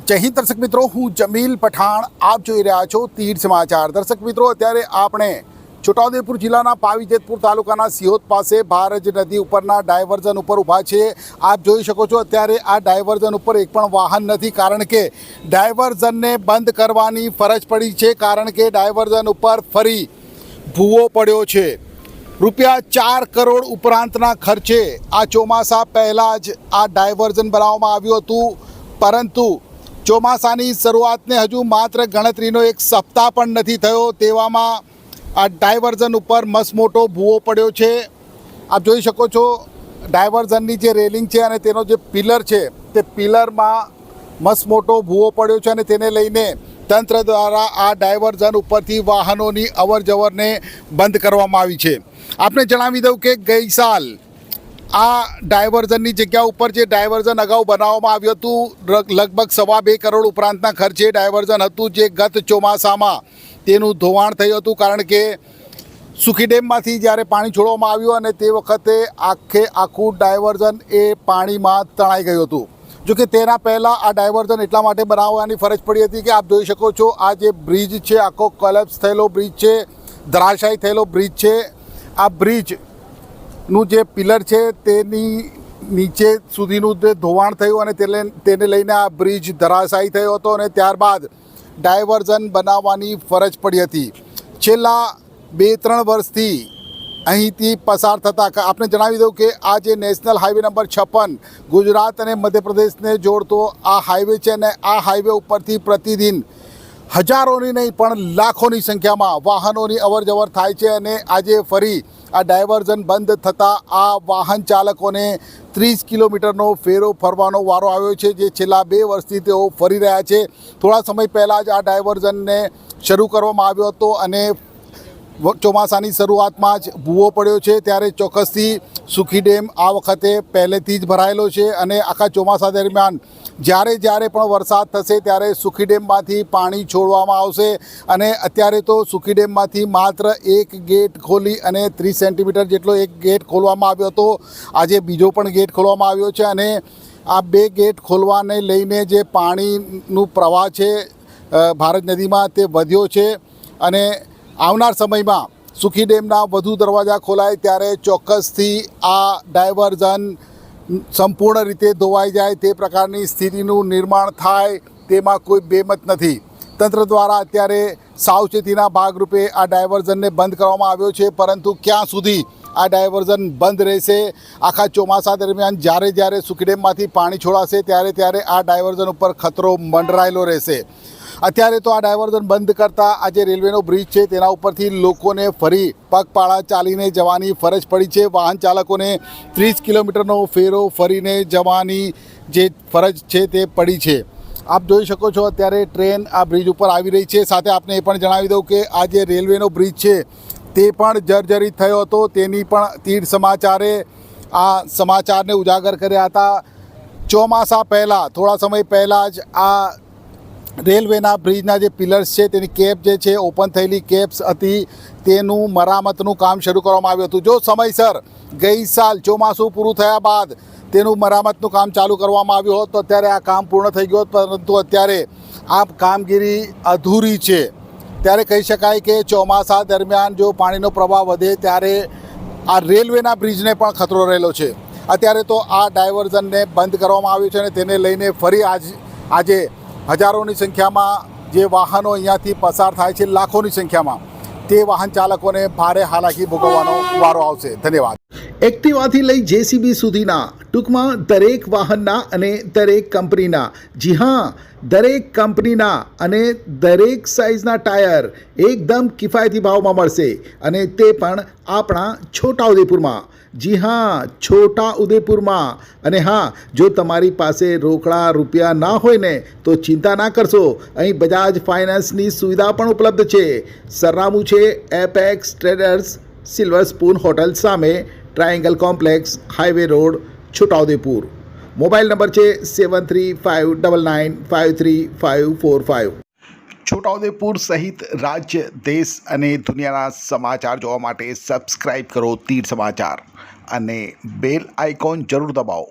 જય હિન્દ દર્શક મિત્રો, હું જમીલ પઠાણ. આપ જોઈ રહ્યા છો તીર સમાચાર. દર્શક મિત્રો, અત્યારે આપણે છોટાઉદેપુર જિલ્લાના પાવીજેતપુર તાલુકાના સિહોદ પાસે ભારજ નદી ઉપરના ડાયવર્ઝન ઉપર ઊભા છે. આપ જોઈ શકો છો અત્યારે આ ડાયવર્ઝન ઉપર એક પણ વાહન નથી, કારણ કે ડાયવર્ઝનને બંધ કરવાની ફરજ પડી છે, કારણ કે ડાયવર્ઝન ઉપર ફરી ભૂવો પડ્યો છે. ₹4 કરોડ ઉપરાંતના ખર્ચે આ ચોમાસા પહેલાં જ આ ડાયવર્ઝન બનાવવામાં આવ્યું હતું, પરંતુ ચોમાસાની શરૂઆતને હજુ માત્ર ગણતરીનો એક સપ્તાહ પણ નથી થયો, તેવામાં આ ડાયવર્ઝન ઉપર મસમોટો ભૂવો પડ્યો છે. આપ જોઈ શકો છો ડાયવર્ઝનની જે રેલિંગ છે અને તેનો જે પિલર છે તે પિલરમાં મસમોટો ભૂવો પડ્યો છે અને તેને લઈને તંત્ર દ્વારા આ ડાયવર્ઝન ઉપરથી વાહનોની અવરજવરને બંધ કરવામાં આવી છે. આપણે જણાવી દઉં કે ગઈ સાલ આ ડાયવર્ઝનની જગ્યા ઉપર જે ડાયવર્ઝન અગાઉ બનાવવામાં આવ્યું હતું, લગભગ ₹2.25 કરોડ ઉપરાંતના ખર્ચે ડાયવર્ઝન હતું, જે ગત ચોમાસામાં તેનું ધોવાણ થયું હતું, કારણ કે સુખી ડેમમાંથી જ્યારે પાણી છોડવામાં આવ્યું અને તે વખતે આખું ડાયવર્ઝન એ પાણીમાં તણાઈ ગયું હતું. જોકે તેના પહેલાં આ ડાયવર્ઝન એટલા માટે બનાવવાની ફરજ પડી હતી કે આપ જોઈ શકો છો આ જે બ્રિજ છે, આખો કોલેપ્સ થયેલો બ્રિજ છે, ધરાશાયી થયેલો બ્રિજ છે. આ બ્રિજનું જે પિલર છે તેની નીચે સુધીનું જે ધોવાણ થયું અને તેને લઈને આ બ્રિજ ધરાશાયી થયો હતો અને ત્યારબાદ ડાયવર્ઝન બનાવવાની ફરજ પડી હતી. છેલ્લા 2-3 વર્ષથી અહીંથી પસાર થતાં આપણે જણાવી દઉં કે આ જે નેશનલ હાઈવે નંબર 56 ગુજરાત અને મધ્યપ્રદેશને જોડતો આ હાઈવે છે, અને આ હાઈવે ઉપરથી પ્રતિદિન હજારોની નહીં પણ લાખોની સંખ્યામાં વાહનોની અવરજવર થાય છે. અને આજે ફરી આ ડાયવર્ઝન બંધ થતાં આ વાહન ચાલકોને 30 કિલોમીટરનો ફેરો ફરવાનો વારો આવ્યો છે, જે છેલ્લા 2 વર્ષથી તેઓ ફરી રહ્યા છે. થોડા સમય પહેલાં જ આ ડાયવર્ઝનને શરૂ કરવામાં આવ્યો હતો અને ચોમાસાની શરૂઆતમાં જ ભૂવો પડ્યો છે, ત્યારે ચોક્કસથી સુખી ડેમ આ વખતે પહેલેથી જ ભરાયેલો છે અને આખા ચોમાસા દરમિયાન જ્યારે પણ વરસાદ થશે ત્યારે સુખી ડેમમાંથી પાણી છોડવામાં આવશે. અને અત્યારે તો સુખી ડેમમાંથી માત્ર એક ગેટ ખોલી અને 30 સેન્ટીમીટર જેટલો એક ગેટ ખોલવામાં આવ્યો હતો. આજે બીજો પણ ગેટ ખોલવામાં આવ્યો છે અને આ 2 ગેટ ખોલવાને લઈને જે પાણીનું પ્રવાહ છે ભારજ નદીમાં તે વધ્યો છે. અને આવનાર સમયમાં સુખી ડેમના વધુ દરવાજા ખોલાય ત્યારે ચોક્કસથી આ ડાયવર્ઝન સંપૂર્ણ રીતે ધોવાઈ જાય તે પ્રકારની સ્થિતિનું નિર્માણ થાય તેમાં કોઈ બેમત નથી. તંત્ર દ્વારા અત્યારે સાવચેતીના ભાગરૂપે આ ડાયવર્ઝનને બંધ કરવામાં આવ્યો છે, પરંતુ ક્યાં સુધી આ ડાયવર્ઝન બંધ રહેશે? આખા ચોમાસા દરમિયાન જ્યારે સુખી ડેમમાંથી પાણી છોડાશે ત્યારે આ ડાયવર્ઝન ઉપર ખતરો મંડરાયેલો રહેશે. અત્યારે તો આ ડાયવર્ઝન બંધ કરતાં આ જે રેલવેનો બ્રિજ છે તેના ઉપરથી લોકોને ફરી પગપાળા ચાલીને જવાની ફરજ પડી છે. વાહન ચાલકોને 30 કિલોમીટરનો ફેરો ફરીને જવાની જે ફરજ છે તે પડી છે. આપ જોઈ શકો છો અત્યારે ટ્રેન આ બ્રિજ ઉપર આવી રહી છે. સાથે આપને એ પણ જણાવી દઉં કે આ જે રેલવેનો બ્રિજ છે તે પણ જર્જરિત થયો હતો. તેની પણ તીર સમાચારે આ સમાચારને ઉજાગર કર્યા હતા. ચોમાસા પહેલાં થોડા સમય પહેલાં જ આ રેલવેના બ્રિજના જે પિલર્સ છે તેની કેપ જે છે ઓપન થયેલી કેપ્સ હતી, તેનું મરામતનું કામ શરૂ કરવામાં આવ્યું હતું. જો સમયસર ગઈ સાલ ચોમાસું પૂરું થયા બાદ તેનું મરામતનું કામ ચાલુ કરવામાં આવ્યું હોત તો અત્યારે આ કામ પૂર્ણ થઈ ગયું હોત, પરંતુ અત્યારે આ કામગીરી અધૂરી છે. ત્યારે કહી શકાય કે ચોમાસા દરમિયાન જો પાણીનો પ્રવાહ વધે ત્યારે આ રેલવેના બ્રિજને પણ ખતરો રહેલો છે. અત્યારે તો આ ડાયવર્ઝનને બંધ કરવામાં આવ્યું છે અને તેને લઈને ફરી આજે હજારોની સંખ્યામાં જે વાહનો અહીંયાથી પસાર થાય છે, લાખોની સંખ્યામાં, તે વાહન ચાલકોને ભારે હાલાકી ભોગવવાનો વારો આવશે. ધન્યવાદ. એક્ટિવાથી લઈ JCB સુધીના, ટૂંકમાં દરેક વાહનના અને દરેક કંપનીના, જી હા, દરેક કંપનીના અને દરેક સાઇઝના ટાયર એકદમ કિફાયતી ભાવમાં મળશે, અને તે પણ આપણા છોટાઉદેપુરમાં. જી હા, છોટાઉદેપુરમાં. અને હા, જો તમારી પાસે રોકડા રૂપિયા ના હોય ને તો ચિંતા ના કરશો, અહીં બજાજ ફાઇનાન્સની સુવિધા પણ ઉપલબ્ધ છે. સરનામું છે apex traders, silver spoon hotel સામે, triangle complex, highway road, Chhota Udaipur. Mobile number છે 7359953545. છોટાઉદેપુર સહિત રાજ્ય, દેશ અને દુનિયાના સમાચાર જોવા માટે સબસ્ક્રાઈબ કરો તીર સમાચાર અને બેલ આઇકોન જરૂર દબાવો.